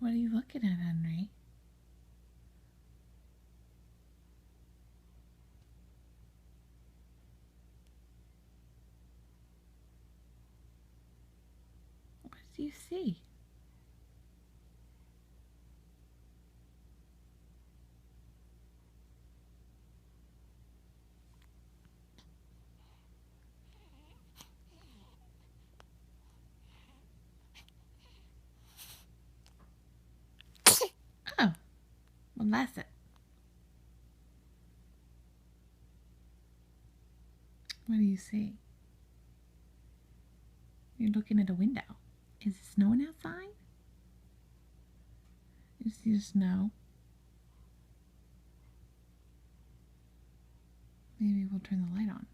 What are you looking at, Henry? What do you see? Oh, well, that's it. What do you see? You're looking at a window. Is it snowing outside? You see the snow? Maybe we'll turn the light on.